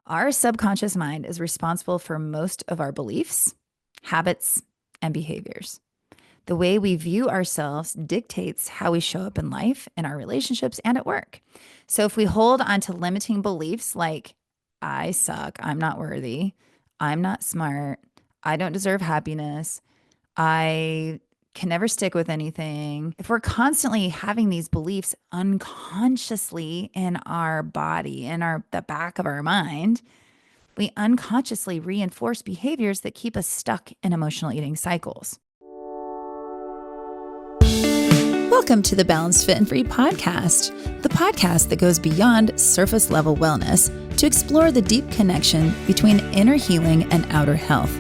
Our subconscious mind is responsible for most of our beliefs, habits, and behaviors. The way we view ourselves dictates how we show up in life, in our relationships, and at work. So if we hold on to limiting beliefs like, I suck, I'm not worthy, I'm not smart, I don't deserve happiness, I can never stick with anything. If we're constantly having these beliefs unconsciously in our body, in the back of our mind, we unconsciously reinforce behaviors that keep us stuck in emotional eating cycles. Welcome to the Balanced Fit and Free podcast, the podcast that goes beyond surface level wellness to explore the deep connection between inner healing and outer health.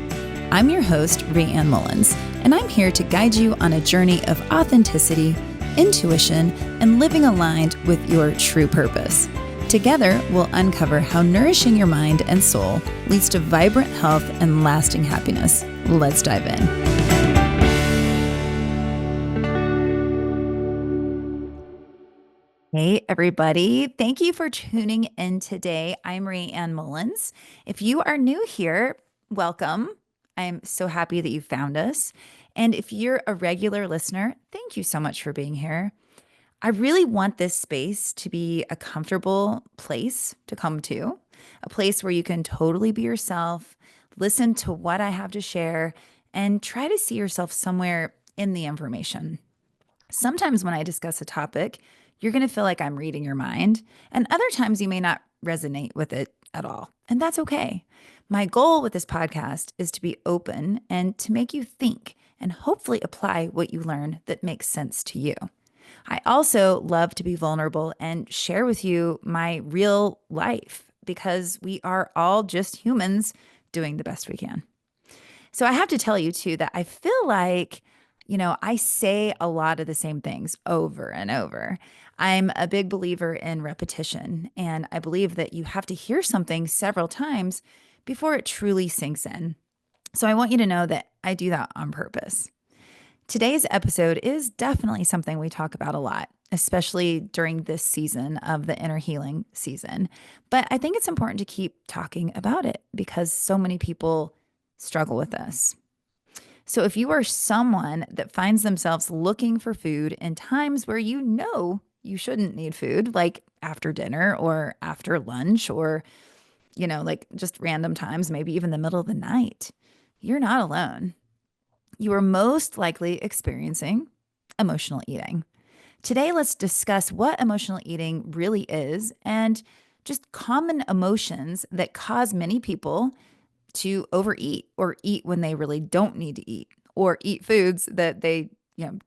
I'm your host, Raeann Mullins, and I'm here to guide you on a journey of authenticity, intuition, and living aligned with your true purpose. Together, we'll uncover how nourishing your mind and soul leads to vibrant health and lasting happiness. Let's dive in. Hey, everybody. Thank you for tuning in today. I'm Raeann Mullins. If you are new here, welcome. I'm so happy that you found us. And if you're a regular listener, thank you so much for being here. I really want this space to be a comfortable place to come to, a place where you can totally be yourself, listen to what I have to share, and try to see yourself somewhere in the information. Sometimes when I discuss a topic, you're going to feel like I'm reading your mind, and other times you may not resonate with it at all. And that's okay. My goal with this podcast is to be open and to make you think and hopefully apply what you learn that makes sense to you. I also love to be vulnerable and share with you my real life because we are all just humans doing the best we can. So I have to tell you too that I feel like, I say a lot of the same things over and over. I'm a big believer in repetition, and I believe that you have to hear something several times before it truly sinks in. So I want you to know that I do that on purpose. Today's episode is definitely something we talk about a lot, especially during this season of the inner healing season. But I think it's important to keep talking about it because so many people struggle with this. So if you are someone that finds themselves looking for food in times where you know you shouldn't need food, like after dinner or after lunch or, like just random times, maybe even the middle of the night, you're not alone. You are most likely experiencing emotional eating. Today, let's discuss what emotional eating really is and just common emotions that cause many people to overeat or eat when they really don't need to eat or eat foods that they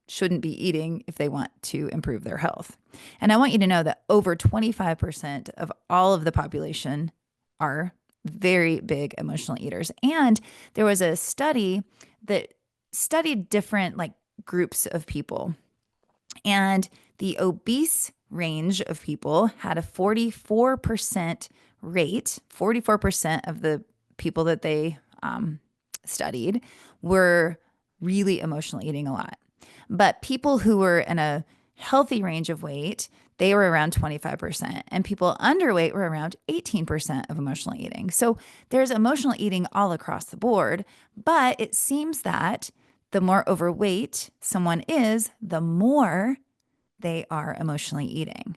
shouldn't be eating if they want to improve their health. And I want you to know that over 25% of all of the population are very big emotional eaters. And there was a study that studied different groups of people. And the obese range of people had a 44% rate. 44% of the people that they studied were really emotionally eating a lot. But people who were in a healthy range of weight, they were around 25%. And people underweight were around 18% of emotional eating. So there's emotional eating all across the board. But it seems that the more overweight someone is, the more they are emotionally eating.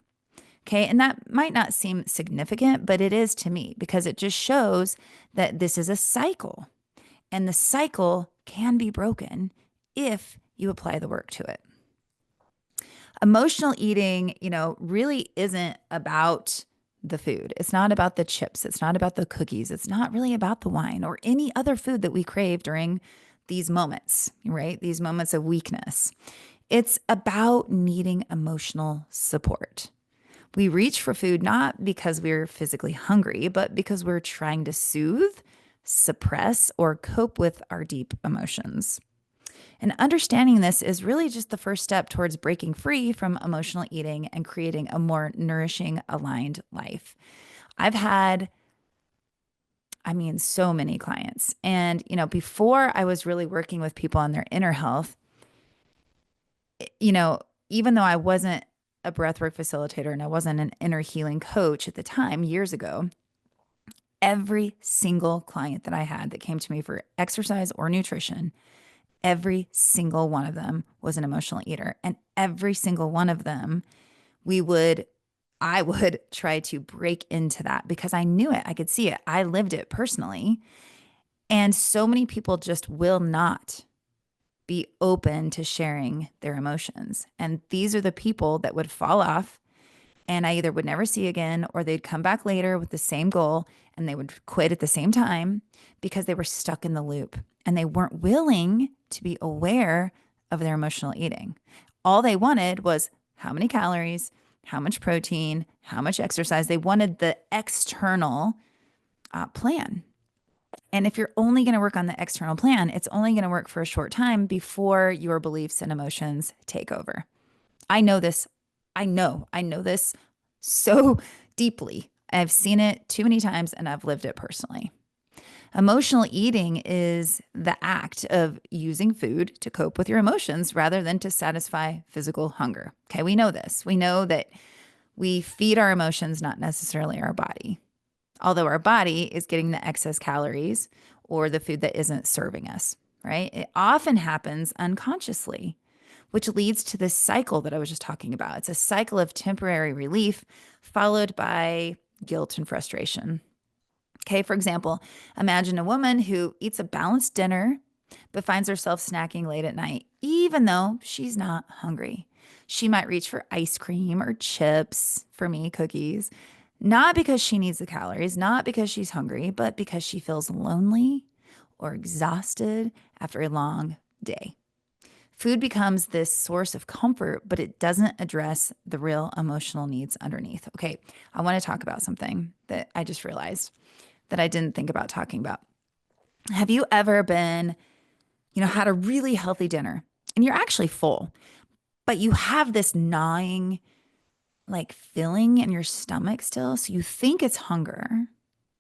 Okay. And that might not seem significant, but it is to me because it just shows that this is a cycle and the cycle can be broken if you apply the work to it. Emotional eating, really isn't about the food. It's not about the chips. It's not about the cookies. It's not really about the wine or any other food that we crave during these moments, right? These moments of weakness. It's about needing emotional support. We reach for food not because we're physically hungry, but because we're trying to soothe, suppress, or cope with our deep emotions. And understanding this is really just the first step towards breaking free from emotional eating and creating a more nourishing, aligned life. I've had, so many clients. And, before I was really working with people on their inner health, you know, even though I wasn't a breathwork facilitator and I wasn't an inner healing coach at the time, years ago, every single client that I had that came to me for exercise or nutrition, every single one of them was an emotional eater. And every single one of them, I would try to break into that because I knew it. I could see it. I lived it personally. And so many people just will not be open to sharing their emotions. And these are the people that would fall off and I either would never see again or they'd come back later with the same goal and they would quit at the same time because they were stuck in the loop and they weren't willing to be aware of their emotional eating. All they wanted was how many calories, how much protein, how much exercise. They wanted the external plan. And if you're only going to work on the external plan, it's only going to work for a short time before your beliefs and emotions take over. I know this. I know this so deeply. I've seen it too many times and I've lived it personally. Emotional eating is the act of using food to cope with your emotions rather than to satisfy physical hunger. Okay, we know this. We know that we feed our emotions, not necessarily our body, although our body is getting the excess calories or the food that isn't serving us, right? It often happens unconsciously, which leads to this cycle that I was just talking about. It's a cycle of temporary relief followed by guilt and frustration. Okay, for example, imagine a woman who eats a balanced dinner but finds herself snacking late at night, even though she's not hungry. She might reach for ice cream or chips, for me, cookies, not because she needs the calories, not because she's hungry, but because she feels lonely or exhausted after a long day. Food becomes this source of comfort, but it doesn't address the real emotional needs underneath. Okay, I want to talk about something that I just realized that I didn't think about talking about. Have you ever been, had a really healthy dinner and you're actually full, but you have this gnawing, like feeling in your stomach still? So you think it's hunger,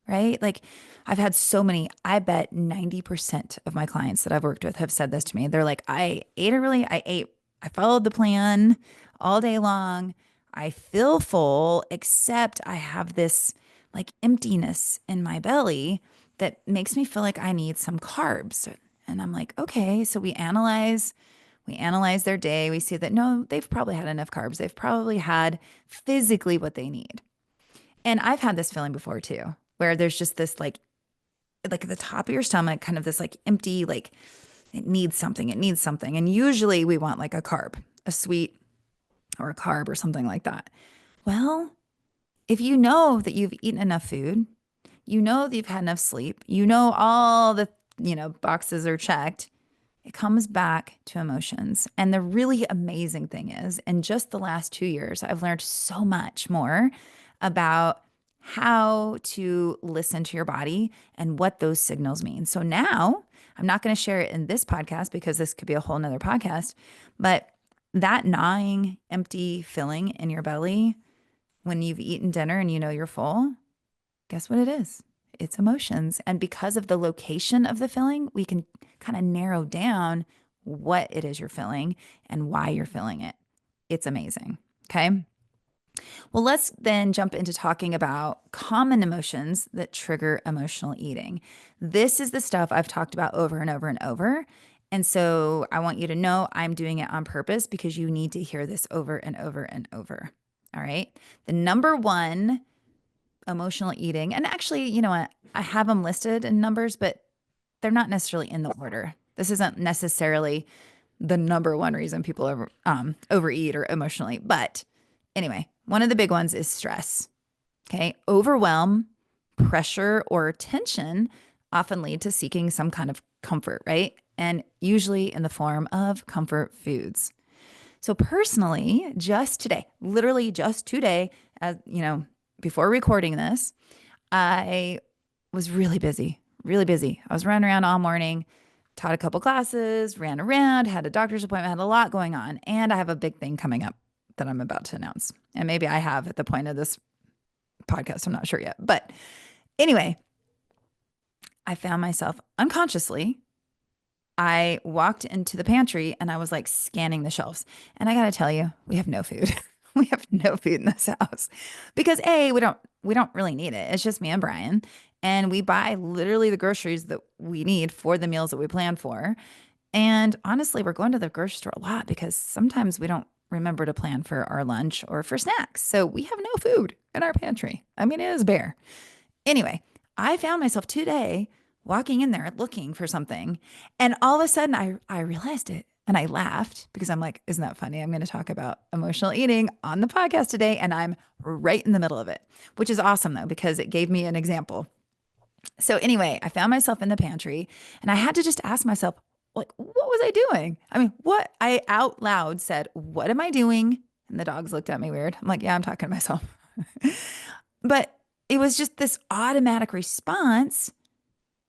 right? Like I've had so many, I bet 90% of my clients that I've worked with have said this to me. They're like, I followed the plan all day long. I feel full, except I have this like emptiness in my belly that makes me feel like I need some carbs. And I'm like, okay, so we analyze their day. We see that no, they've probably had enough carbs. They've probably had physically what they need. And I've had this feeling before too, where there's just this like at the top of your stomach, kind of this like empty, like it needs something, it needs something. And usually we want like a carb, a sweet or a carb or something like that. Well, if you know that you've eaten enough food, you know that you've had enough sleep, you know all the, boxes are checked, it comes back to emotions. And the really amazing thing is, in just the last 2 years, I've learned so much more about how to listen to your body and what those signals mean. So now I'm not going to share it in this podcast because this could be a whole nother podcast, but that gnawing, empty feeling in your belly when you've eaten dinner and you know you're full, guess what it is? It's emotions. And because of the location of the feeling, we can kind of narrow down what it is you're feeling and why you're feeling it. It's amazing. Okay. Well, let's then jump into talking about common emotions that trigger emotional eating. This is the stuff I've talked about over and over and over. And so I want you to know I'm doing it on purpose because you need to hear this over and over and over. All right. The number one emotional eating, and actually, you know what? I have them listed in numbers, but they're not necessarily in the order. This isn't necessarily the number one reason people overeat or emotionally. But anyway, one of the big ones is stress. Okay. Overwhelm, pressure, or tension often lead to seeking some kind of comfort, right? And usually in the form of comfort foods. So personally, just today, literally just today, as before recording this, I was really busy, really busy. I was running around all morning, taught a couple classes, ran around, had a doctor's appointment, had a lot going on. And I have a big thing coming up that I'm about to announce. And maybe I have at the point of this podcast. I'm not sure yet. But anyway, I found myself unconsciously. I walked into the pantry and I was like scanning the shelves. And I got to tell you, we have no food. We have no food in this house because we don't really need it. It's just me and Brian, and we buy literally the groceries that we need for the meals that we plan for. And honestly, we're going to the grocery store a lot because sometimes we don't remember to plan for our lunch or for snacks. So we have no food in our pantry. I mean, it is bare. Anyway, I found myself today walking in there looking for something. And all of a sudden, I realized it and I laughed because I'm like, isn't that funny? I'm going to talk about emotional eating on the podcast today. And I'm right in the middle of it, which is awesome though, because it gave me an example. So, anyway, I found myself in the pantry and I had to just ask myself, like, what was I doing? I mean, what I out loud said, what am I doing? And the dogs looked at me weird. I'm like, yeah, I'm talking to myself. But it was just this automatic response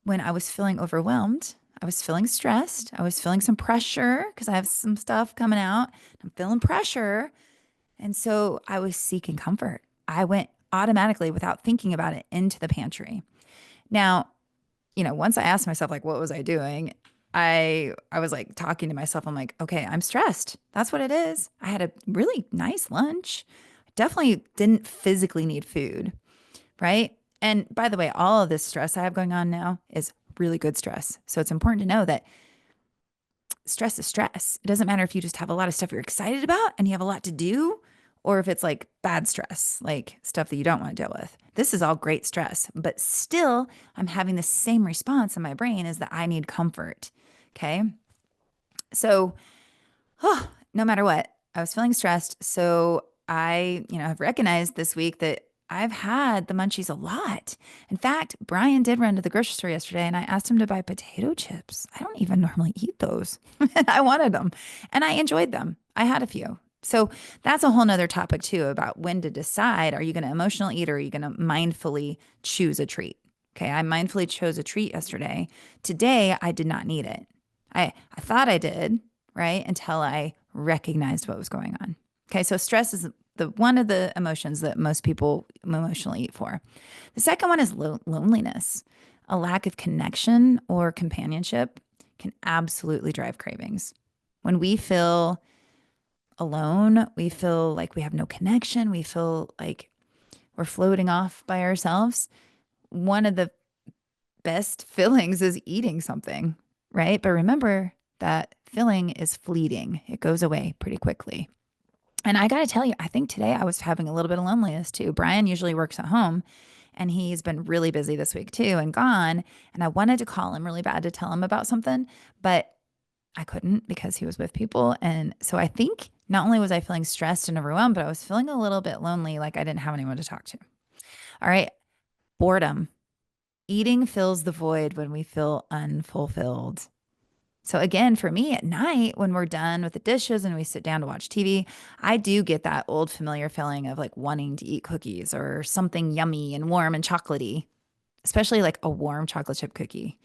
when I was feeling overwhelmed. I was feeling stressed. I was feeling some pressure because I have some stuff coming out. I'm feeling pressure. And so I was seeking comfort. I went automatically without thinking about it into the pantry. Now, once I asked myself, like, what was I doing? I was like talking to myself. I'm like, okay, I'm stressed. That's what it is. I had a really nice lunch. Definitely didn't physically need food, right? And by the way, all of this stress I have going on now is really good stress. So it's important to know that stress is stress. It doesn't matter if you just have a lot of stuff you're excited about and you have a lot to do, or if it's like bad stress, like stuff that you don't want to deal with. This is all great stress, but still, I'm having the same response in my brain is that I need comfort. Okay. So, no matter what, I was feeling stressed. So have recognized this week that I've had the munchies a lot. In fact, Brian did run to the grocery store yesterday and I asked him to buy potato chips. I don't even normally eat those. And I wanted them and I enjoyed them. I had a few. So that's a whole nother topic too about when to decide, are you going to emotional eat or are you going to mindfully choose a treat? Okay. I mindfully chose a treat yesterday. Today, I did not need it. I thought I did, right? Until I recognized what was going on. Okay, so stress is the one of the emotions that most people emotionally eat for. The second one is loneliness. A lack of connection or companionship can absolutely drive cravings. When we feel alone, we feel like we have no connection, we feel like we're floating off by ourselves. One of the best feelings is eating something, right? But remember that feeling is fleeting. It goes away pretty quickly. And I got to tell you, I think today I was having a little bit of loneliness too. Brian usually works at home and he's been really busy this week too and gone. And I wanted to call him really bad to tell him about something, but I couldn't because he was with people. And so I think not only was I feeling stressed and overwhelmed, but I was feeling a little bit lonely, like I didn't have anyone to talk to. All right. Boredom. Eating fills the void when we feel unfulfilled. So again, for me at night, when we're done with the dishes and we sit down to watch TV, I do get that old familiar feeling of like wanting to eat cookies or something yummy and warm and chocolatey, especially like a warm chocolate chip cookie.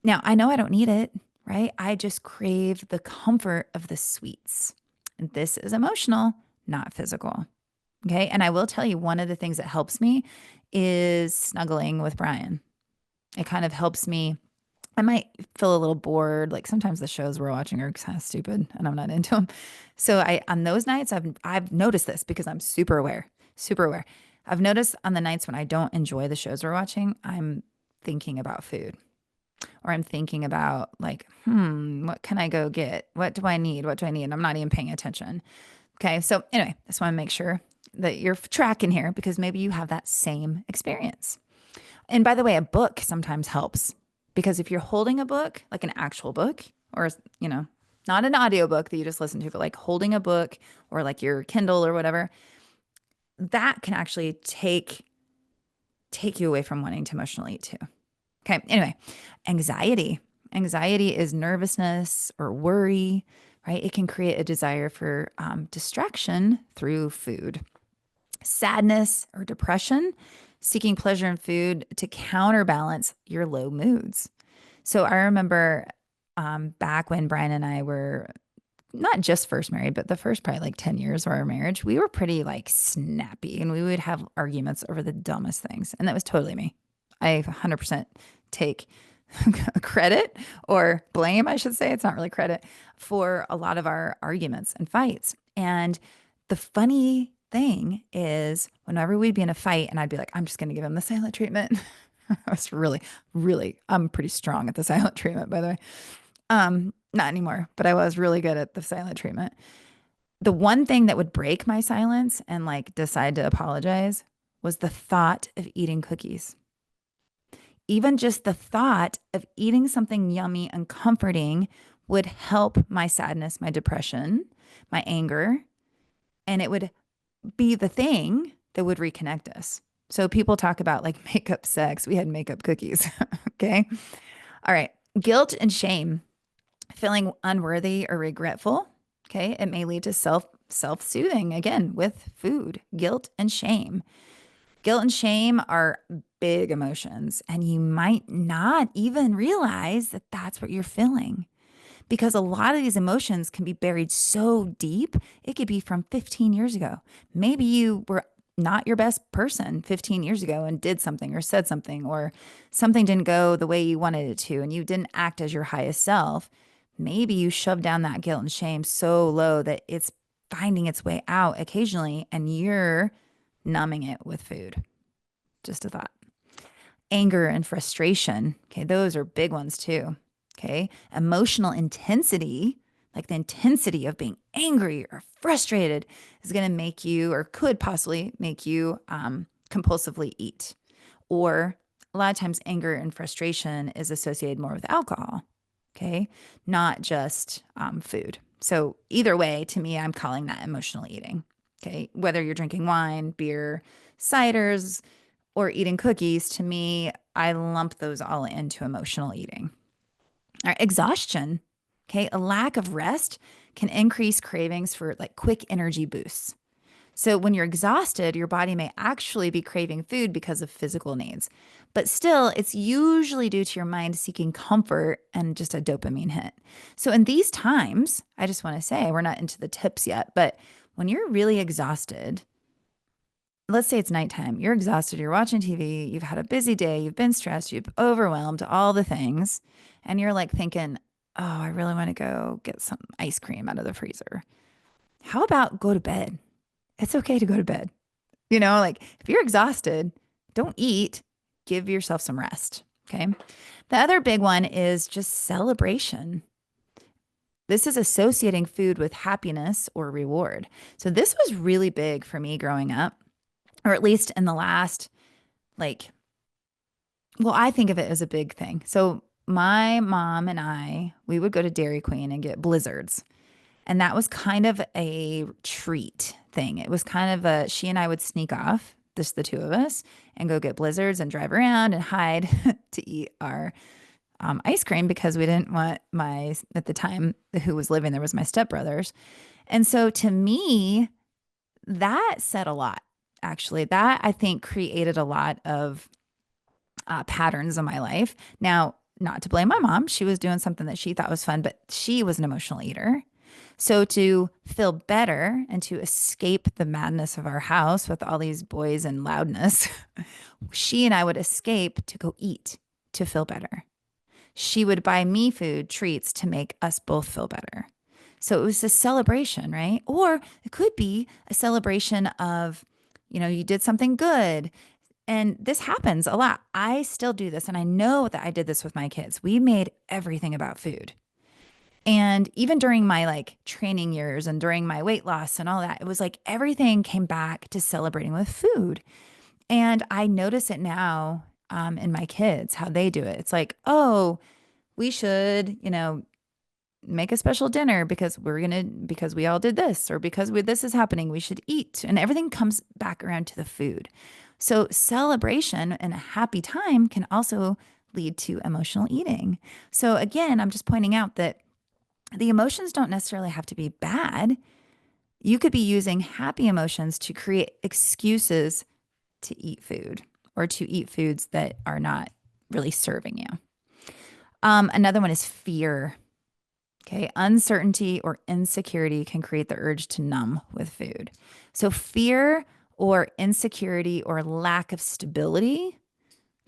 Now, I know I don't need it, right? I just crave the comfort of the sweets. And this is emotional, not physical. Okay. And I will tell you, one of the things that helps me is snuggling with Brian. It kind of helps me. I might feel a little bored. Like sometimes the shows we're watching are kind of stupid and I'm not into them. So on those nights, I've noticed this because I'm super aware, super aware. I've noticed on the nights when I don't enjoy the shows we're watching, I'm thinking about food or I'm thinking about like, what can I go get? What do I need? What do I need? And I'm not even paying attention. Okay. So anyway, I just want to make sure that you're tracking here because maybe you have that same experience. And by the way, a book sometimes helps because if you're holding a book, like an actual book or, not an audiobook that you just listen to, but like holding a book or like your Kindle or whatever, that can actually take you away from wanting to emotionally eat too. Okay. Anyway, anxiety. Anxiety is nervousness or worry, right? It can create a desire for distraction through food. Sadness or depression, seeking pleasure in food to counterbalance your low moods. So I remember back when Brian and I were not just first married, but the first probably like 10 years of our marriage, we were pretty like snappy and we would have arguments over the dumbest things. And that was totally me. I 100% take credit or blame, I should say. It's not really credit for a lot of our arguments and fights. And The funny thing is, whenever we'd be in a fight and I'd be like, I'm just going to give him the silent treatment. I was really, I'm pretty strong at the silent treatment, by the way. Not anymore, but I was really good at the silent treatment. The one thing that would break my silence and like decide to apologize was the thought of eating cookies. Even just the thought of eating something yummy and comforting would help my sadness, my depression, my anger, and it would be the thing that would reconnect us. So people talk about like makeup sex. We had makeup cookies. Okay. All right. Guilt and shame, feeling unworthy or regretful. Okay. It may lead to self-soothing again with food. Guilt and shame. Guilt and shame are big emotions, and you might not even realize that that's what you're feeling because a lot of these emotions can be buried so deep. It could be from 15 years ago. Maybe you were not your best person 15 years ago and did something or said something, or something didn't go the way you wanted it to, and you didn't act as your highest self. Maybe you shoved down that guilt and shame so low that it's finding its way out occasionally, and you're numbing it with food. Just a thought. Anger and frustration. Okay, those are big ones too. Okay, emotional intensity, like the intensity of being angry or frustrated, is going to make you, or could possibly make you, compulsively eat. Or a lot of times, anger and frustration is associated more with alcohol. Okay, not just food. So, either way, to me, I'm calling that emotional eating. Okay, whether you're drinking wine, beer, ciders, or eating cookies, to me, I lump those all into emotional eating. All right, exhaustion. Okay, a lack of rest can increase cravings for like quick energy boosts. So when you're exhausted, your body may actually be craving food because of physical needs. But still, it's usually due to your mind seeking comfort and just a dopamine hit. So in these times, I just want to say, we're not into the tips yet, but when you're really exhausted, let's say it's nighttime, you're exhausted, you're watching TV, you've had a busy day, you've been stressed, you've overwhelmed, all the things, and you're like thinking, oh, I really want to go get some ice cream out of the freezer. How about go to bed? It's okay to go to bed. Like if you're exhausted, don't eat, give yourself some rest. Okay. The other big one is just celebration. This is associating food with happiness or reward. So this was really big for me growing up, or at least in the last, like, well, I think of it as a big thing. So my mom and we would go to Dairy Queen and get blizzards. And that was kind of a treat thing. It was kind of she and I would sneak off, just the two of us, and go get blizzards and drive around and hide to eat our ice cream because we didn't want at the time, who was living there was my stepbrothers. And so to me, that said a lot, actually. That I think created a lot of patterns in my life. Now, not to blame my mom, she was doing something that she thought was fun, but she was an emotional eater. So to feel better and to escape the madness of our house with all these boys and loudness, she and I would escape to go eat to feel better. She would buy me food, treats to make us both feel better. So it was a celebration, right? Or it could be a celebration of, you did something good. And this happens a lot. I still do this. And I know that I did this with my kids. We made everything about food. And even during my like training years and during my weight loss and all that, it was like everything came back to celebrating with food. And I notice it now in my kids, how they do it. It's like, oh, we should, make a special dinner because because we all did this, or because this is happening, we should eat. And everything comes back around to the food. So celebration and a happy time can also lead to emotional eating. So again, I'm just pointing out that the emotions don't necessarily have to be bad. You could be using happy emotions to create excuses to eat food, or to eat foods that are not really serving you. Another one is fear. Okay. Uncertainty or insecurity can create the urge to numb with food. So fear or insecurity or lack of stability.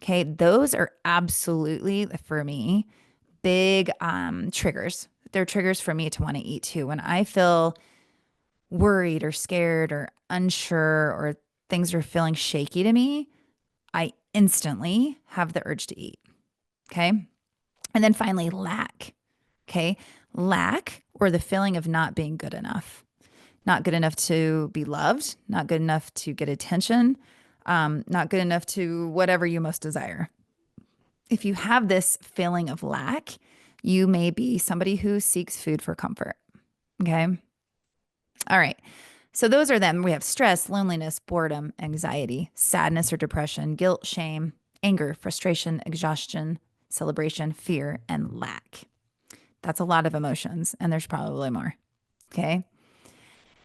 Okay. Those are absolutely, for me, big triggers. They're triggers for me to want to eat too. When I feel worried or scared or unsure or things are feeling shaky to me, I instantly have the urge to eat. Okay. And then finally, lack. Okay. Lack, or the feeling of not being good enough, not good enough to be loved, not good enough to get attention, not good enough to whatever you most desire. If you have this feeling of lack, you may be somebody who seeks food for comfort. Okay. All right. So those are them. We have stress, loneliness, boredom, anxiety, sadness or depression, guilt, shame, anger, frustration, exhaustion, celebration, fear, and lack. That's a lot of emotions, and there's probably more. Okay.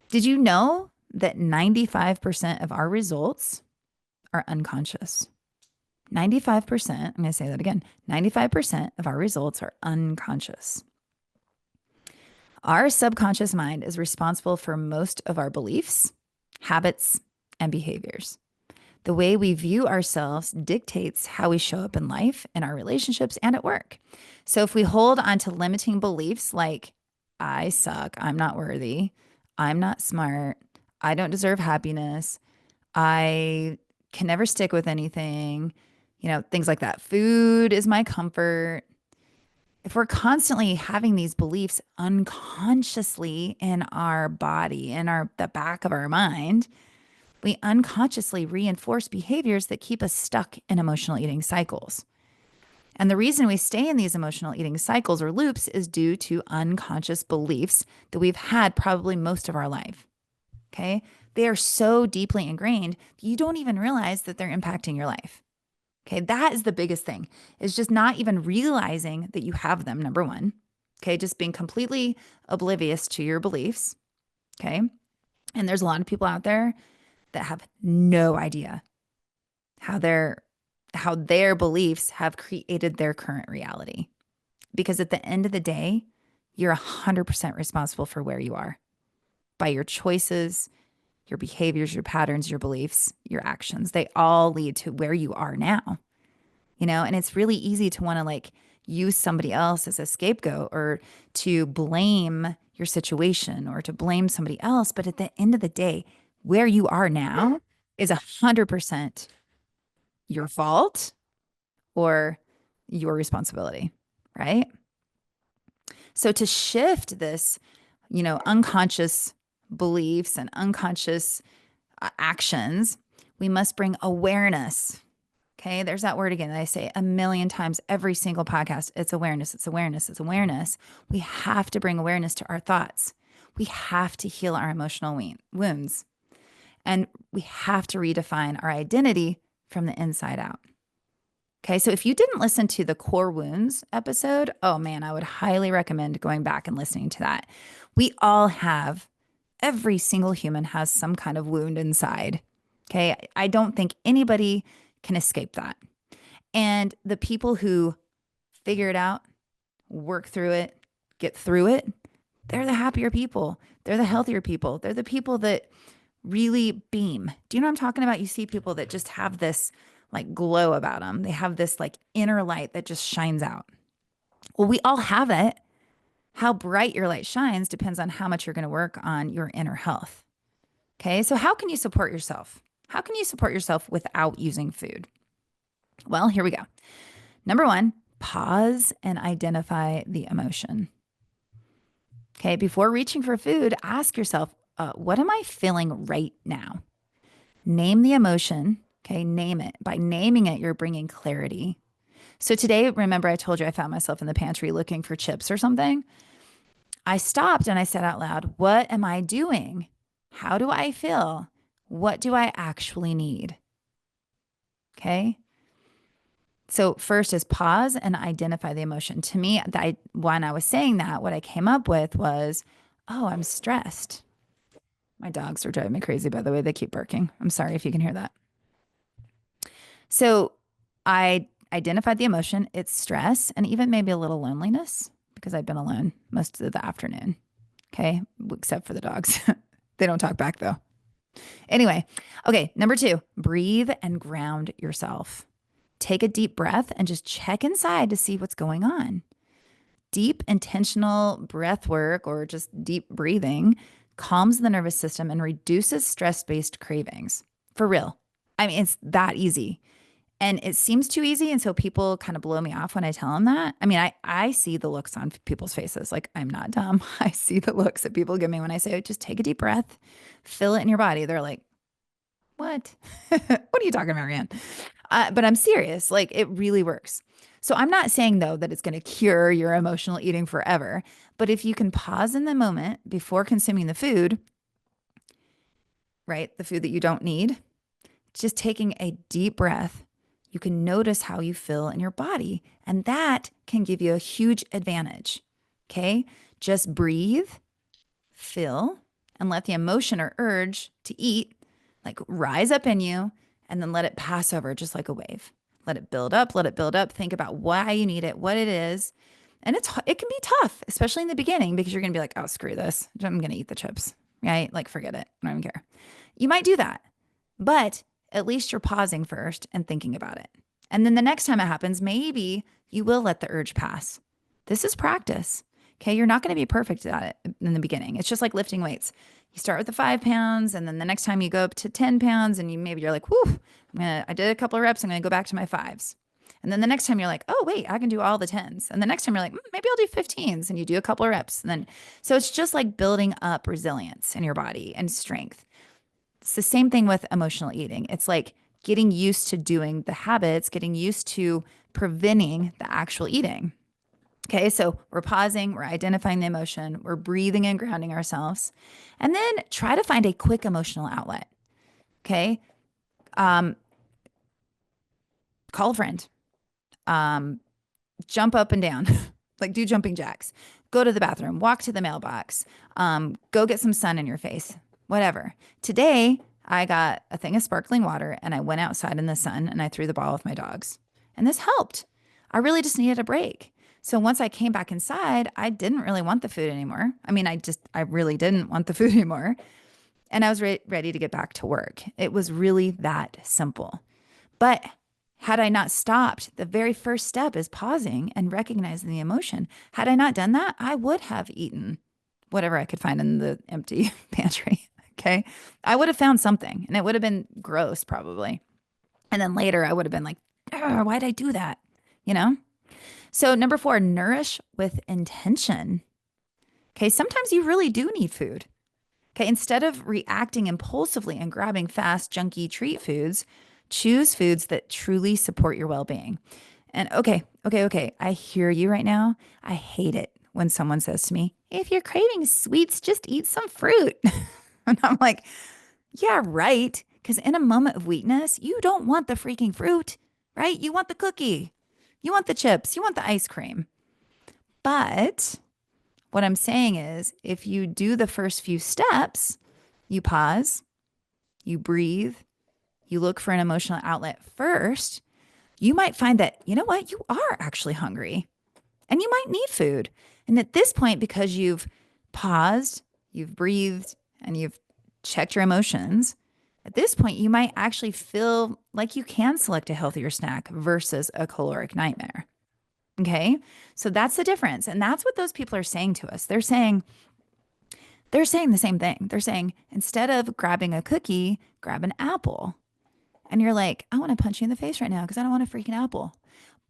Did you know that 95% of our results are unconscious? 95%, I'm going to say that again, 95% of our results are unconscious. Our subconscious mind is responsible for most of our beliefs, habits, and behaviors. The way we view ourselves dictates how we show up in life, in our relationships, and at work. So if we hold on to limiting beliefs like, I suck, I'm not worthy, I'm not smart, I don't deserve happiness, I can never stick with anything, things like that. Food is my comfort. If we're constantly having these beliefs unconsciously in our body, in the back of our mind, we unconsciously reinforce behaviors that keep us stuck in emotional eating cycles. And the reason we stay in these emotional eating cycles or loops is due to unconscious beliefs that we've had probably most of our life. Okay. They are so deeply ingrained, you don't even realize that they're impacting your life. Okay. That is the biggest thing, is just not even realizing that you have them, number one. Okay. Just being completely oblivious to your beliefs. Okay. And there's a lot of people out there that have no idea how their beliefs have created their current reality. Because at the end of the day, you're 100% responsible for where you are by your choices, your behaviors, your patterns, your beliefs, your actions. They all lead to where you are now. And it's really easy to want to use somebody else as a scapegoat or to blame your situation or to blame somebody else. But at the end of the day, where you are now is 100% your fault or your responsibility, right? So to shift this, unconscious beliefs and unconscious actions, we must bring awareness. Okay, there's that word again that I say a million times every single podcast. It's awareness, it's awareness, it's awareness. We have to bring awareness to our thoughts. We have to heal our emotional wounds. And we have to redefine our identity from the inside out. Okay, so if you didn't listen to the core wounds episode, oh man, I would highly recommend going back and listening to that. We all have, every single human has some kind of wound inside. Okay, I don't think anybody can escape that. And the people who figure it out, work through it, get through it, they're the happier people. They're the healthier people. They're the people that really beam. Do you know what I'm talking about? You see people that just have this glow about them. They have this inner light that just shines out. Well, we all have it. How bright your light shines depends on how much you're going to work on your inner health. Okay. So how can you support yourself? How can you support yourself without using food? Well, here we go. Number one, pause and identify the emotion. Okay. Before reaching for food, ask yourself, what am I feeling right now? Name the emotion. Okay. Name it. By naming it, you're bringing clarity. So today, remember I told you I found myself in the pantry looking for chips or something? I stopped and I said out loud, what am I doing? How do I feel? What do I actually need? Okay. So first is pause and identify the emotion. To me, when I was saying that, what I came up with was, oh, I'm stressed. My dogs are driving me crazy, by the way. They keep barking. I'm sorry if you can hear that. So I identified the emotion. It's stress and even maybe a little loneliness because I've been alone most of the afternoon. Okay. Except for the dogs. They don't talk back though. Anyway. Okay. Number two, breathe and ground yourself. Take a deep breath and just check inside to see what's going on. Deep intentional breath work or just deep breathing calms the nervous system, and reduces stress-based cravings. For real. I mean, it's that easy. And it seems too easy. And so people kind of blow me off when I tell them that. I mean, I see the looks on people's faces. Like, I'm not dumb. I see the looks that people give me when I say, just take a deep breath, feel it in your body. They're like, what? What are you talking about, Ryan? But I'm serious. Like, it really works. So I'm not saying, though, that it's going to cure your emotional eating forever. But if you can pause in the moment before consuming the food, right? The food that you don't need, just taking a deep breath, you can notice how you feel in your body. And that can give you a huge advantage. Okay. Just breathe, feel, and let the emotion or urge to eat like rise up in you, and then let it pass over just like a wave. Let it build up, let it build up. Think about why you need it, what it is. And it can be tough, especially in the beginning, because you're going to be like, oh, screw this. I'm going to eat the chips, right? Like, forget it. I don't even care. You might do that, but at least you're pausing first and thinking about it. And then the next time it happens, maybe you will let the urge pass. This is practice. Okay. You're not going to be perfect at it in the beginning. It's just like lifting weights. You start with the 5 pounds, and then the next time you go up to 10 pounds, and maybe you're like, whew, I did a couple of reps. I'm going to go back to my 5s. And then the next time you're like, oh, wait, I can do all the 10s. And the next time you're like, maybe I'll do 15s, and you do a couple of reps. And then, so it's just like building up resilience in your body and strength. It's the same thing with emotional eating. It's like getting used to doing the habits, getting used to preventing the actual eating. Okay, so we're pausing, we're identifying the emotion, we're breathing and grounding ourselves, and then try to find a quick emotional outlet. Okay, call a friend, jump up and down, like do jumping jacks, go to the bathroom, walk to the mailbox, go get some sun in your face, whatever. Today, I got a thing of sparkling water, and I went outside in the sun, and I threw the ball with my dogs, and this helped. I really just needed a break. So once I came back inside, I didn't really want the food anymore. I mean, I really didn't want the food anymore. And I was ready to get back to work. It was really that simple. But had I not stopped, the very first step is pausing and recognizing the emotion. Had I not done that, I would have eaten whatever I could find in the empty pantry. Okay. I would have found something, and it would have been gross probably. And then later I would have been like, why'd I do that? You know? So number 4, nourish with intention. Okay. Sometimes you really do need food. Okay. Instead of reacting impulsively and grabbing fast, junky treat foods, choose foods that truly support your well-being. And okay. I hear you right now. I hate it when someone says to me, if you're craving sweets, just eat some fruit. And I'm like, yeah, right. Because in a moment of weakness, you don't want the freaking fruit, right? You want the cookie. You want the chips. You want the ice cream. But what I'm saying is, if you do the first few steps, you pause, you breathe, you look for an emotional outlet first, you might find that, you know what, you are actually hungry and you might need food. And at this point, because you've paused, you've breathed, and you've checked your emotions, at this point, you might actually feel like you can select a healthier snack versus a caloric nightmare. Okay. So that's the difference. And that's what those people are saying to us. They're saying the same thing. They're saying, instead of grabbing a cookie, grab an apple. And you're like, I want to punch you in the face right now because I don't want a freaking apple.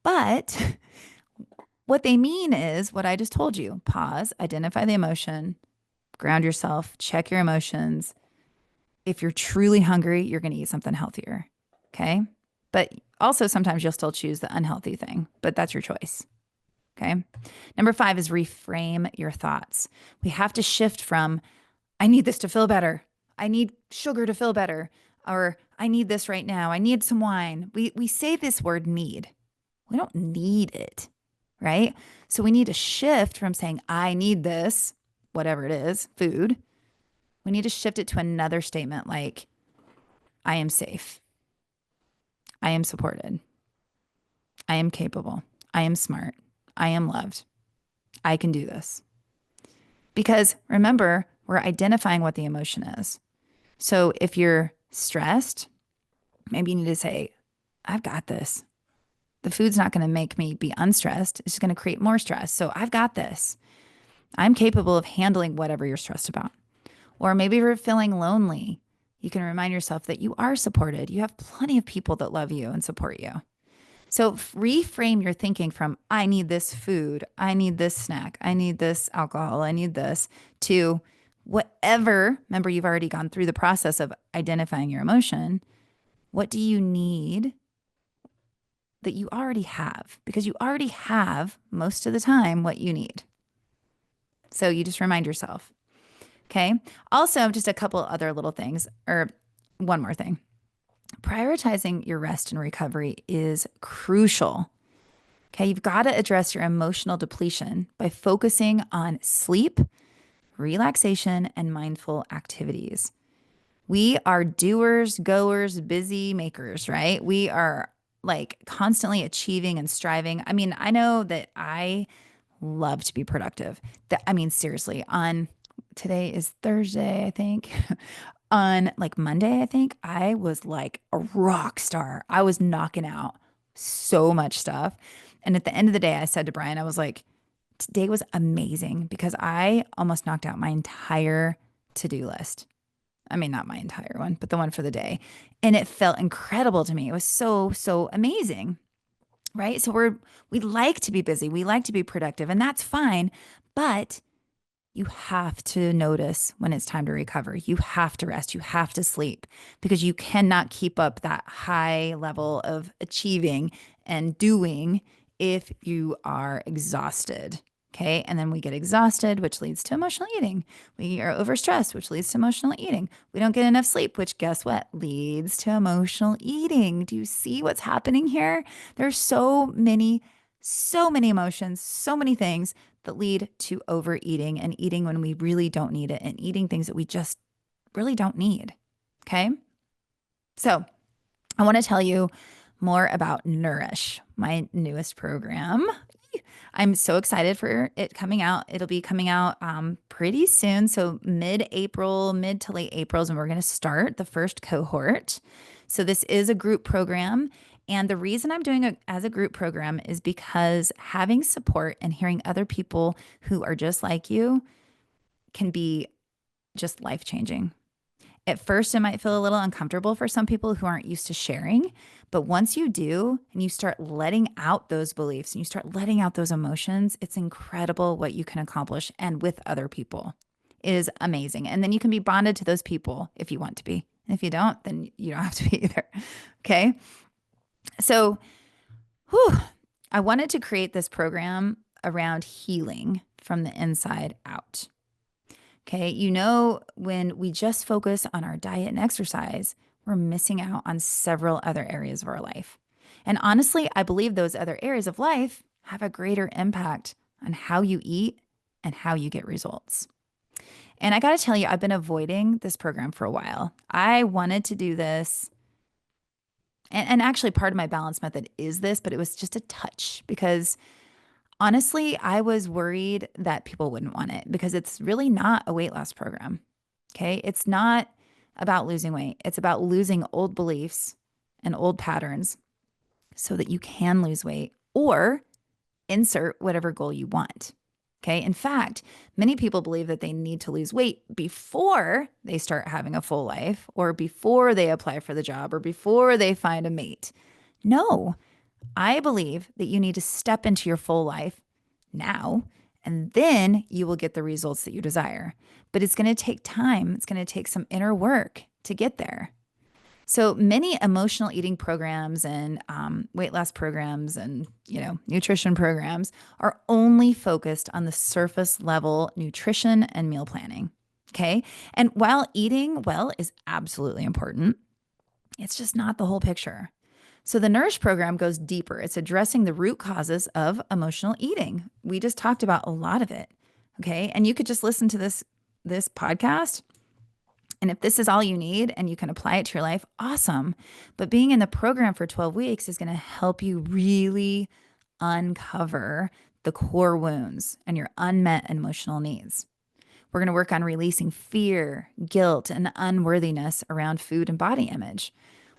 But what they mean is what I just told you. Pause, identify the emotion, ground yourself, check your emotions. If you're truly hungry, you're going to eat something healthier. Okay. But also sometimes you'll still choose the unhealthy thing, but that's your choice. Okay. Number 5 is reframe your thoughts. We have to shift from, I need this to feel better. I need sugar to feel better. Or I need this right now. I need some wine. We say this word need. We don't need it, right? So we need to shift from saying, I need this, whatever it is, food. We need to shift it to another statement like, I am safe. I am supported. I am capable. I am smart. I am loved. I can do this. Because remember, we're identifying what the emotion is. So if you're stressed, maybe you need to say, I've got this. The food's not going to make me be unstressed. It's just going to create more stress. So I've got this. I'm capable of handling whatever you're stressed about. Or maybe you're feeling lonely. You can remind yourself that you are supported. You have plenty of people that love you and support you. So reframe your thinking from, I need this food, I need this snack, I need this alcohol, I need this, to whatever. Remember, you've already gone through the process of identifying your emotion. What do you need that you already have? Because you already have most of the time what you need. So you just remind yourself. Okay. Also, just a couple other little things, or one more thing. Prioritizing your rest and recovery is crucial. Okay. You've got to address your emotional depletion by focusing on sleep, relaxation, and mindful activities. We are doers, goers, busy makers, right? We are like constantly achieving and striving. I mean, I know that I love to be productive. I mean, seriously, on today is Thursday, I think. On like Monday, I think I was like a rock star. I was knocking out so much stuff. And at the end of the day, I said to Brian, I was like, today was amazing because I almost knocked out my entire to-do list. I mean, not my entire one, but the one for the day. And it felt incredible to me. It was so, so amazing. Right. So we like to be busy. We like to be productive, and that's fine. But you have to notice when it's time to recover. You have to rest. You have to sleep, because you cannot keep up that high level of achieving and doing if you are exhausted. Okay. And then we get exhausted, which leads to emotional eating. We are overstressed, which leads to emotional eating. We don't get enough sleep, which guess what? Leads to emotional eating. Do you see what's happening here? There's so many emotions, so many things that lead to overeating and eating when we really don't need it, and eating things that we just really don't need. Okay. So I want to tell you more about Nourish, my newest program. I'm so excited for it coming out. It'll be coming out pretty soon. So mid-April, mid to late April is when we're going to start the first cohort. So this is a group program. And the reason I'm doing it as a group program is because having support and hearing other people who are just like you can be just life-changing. At first, it might feel a little uncomfortable for some people who aren't used to sharing. But once you do, and you start letting out those beliefs and you start letting out those emotions, it's incredible what you can accomplish, and with other people. It is amazing. And then you can be bonded to those people if you want to be. And if you don't, then you don't have to be either. Okay. So, I wanted to create this program around healing from the inside out. Okay. When we just focus on our diet and exercise, we're missing out on several other areas of our life. And honestly, I believe those other areas of life have a greater impact on how you eat and how you get results. And I got to tell you, I've been avoiding this program for a while. I wanted to do this. And actually, part of my balance method is this, but it was just a touch because honestly, I was worried that people wouldn't want it, because it's really not a weight loss program. Okay. It's not about losing weight. It's about losing old beliefs and old patterns so that you can lose weight or insert whatever goal you want. Okay. In fact, many people believe that they need to lose weight before they start having a full life, or before they apply for the job, or before they find a mate. No, I believe that you need to step into your full life now, and then you will get the results that you desire. But it's going to take time. It's going to take some inner work to get there. So many emotional eating programs and weight loss programs and, nutrition programs are only focused on the surface level nutrition and meal planning. Okay. And while eating well is absolutely important, it's just not the whole picture. So the Nourish program goes deeper. It's addressing the root causes of emotional eating. We just talked about a lot of it. Okay. And you could just listen to this podcast. And if this is all you need and you can apply it to your life, awesome. But being in the program for 12 weeks is going to help you really uncover the core wounds and your unmet emotional needs. We're going to work on releasing fear, guilt, and unworthiness around food and body image.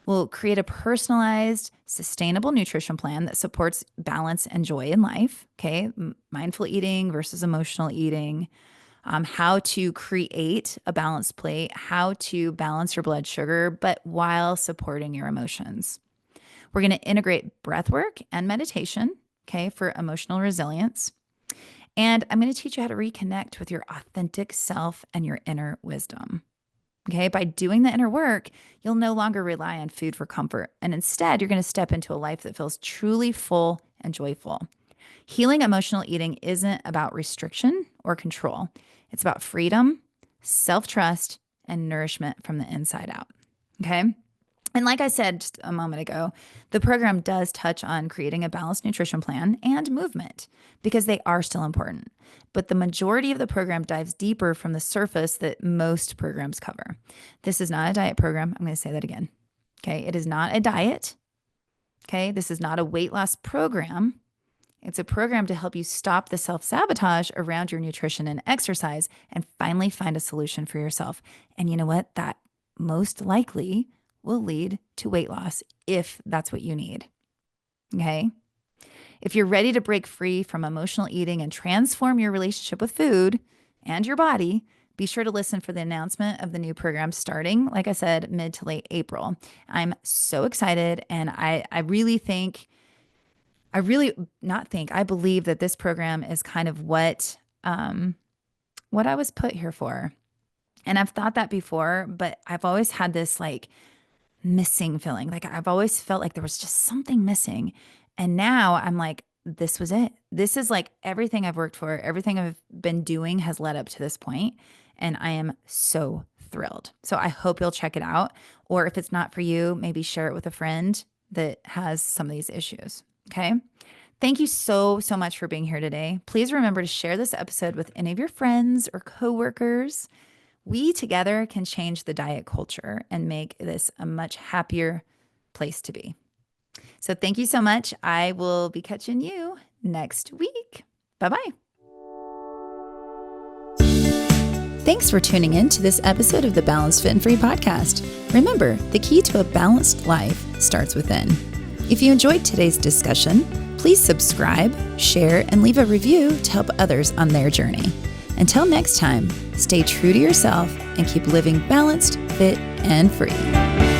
We'll create a personalized, sustainable nutrition plan that supports balance and joy in life. Okay. Mindful eating versus emotional eating. how to create a balanced plate, how to balance your blood sugar, but while supporting your emotions. We're going to integrate breath work and meditation, okay, for emotional resilience. And I'm going to teach you how to reconnect with your authentic self and your inner wisdom. Okay, by doing the inner work, you'll no longer rely on food for comfort. And instead, you're going to step into a life that feels truly full and joyful. Healing emotional eating isn't about restriction or control, it's about freedom, self trust, and nourishment from the inside out. Okay. And like I said just a moment ago, the program does touch on creating a balanced nutrition plan and movement because they are still important. But the majority of the program dives deeper from the surface that most programs cover. This is not a diet program. I'm going to say that again. Okay. It is not a diet. Okay. This is not a weight loss program. It's a program to help you stop the self-sabotage around your nutrition and exercise and finally find a solution for yourself. And you know what? That most likely will lead to weight loss if that's what you need. Okay? If you're ready to break free from emotional eating and transform your relationship with food and your body, be sure to listen for the announcement of the new program starting, like I said, mid to late April. I'm so excited, and I believe that this program is kind of what I was put here for. And I've thought that before, but I've always had this like missing feeling. Like I've always felt like there was just something missing. And now I'm like, this was it. This is like everything I've worked for, everything I've been doing has led up to this point, and I am so thrilled. So I hope you'll check it out. Or if it's not for you, maybe share it with a friend that has some of these issues. Okay. Thank you so much for being here today. Please remember to share this episode with any of your friends or coworkers. We together can change the diet culture and make this a much happier place to be. So thank you so much. I will be catching you next week. Bye-bye. Thanks for tuning in to this episode of the Balanced Fit and Free podcast. Remember, the key to a balanced life starts within. If you enjoyed today's discussion, please subscribe, share, and leave a review to help others on their journey. Until next time, stay true to yourself and keep living balanced, fit, and free.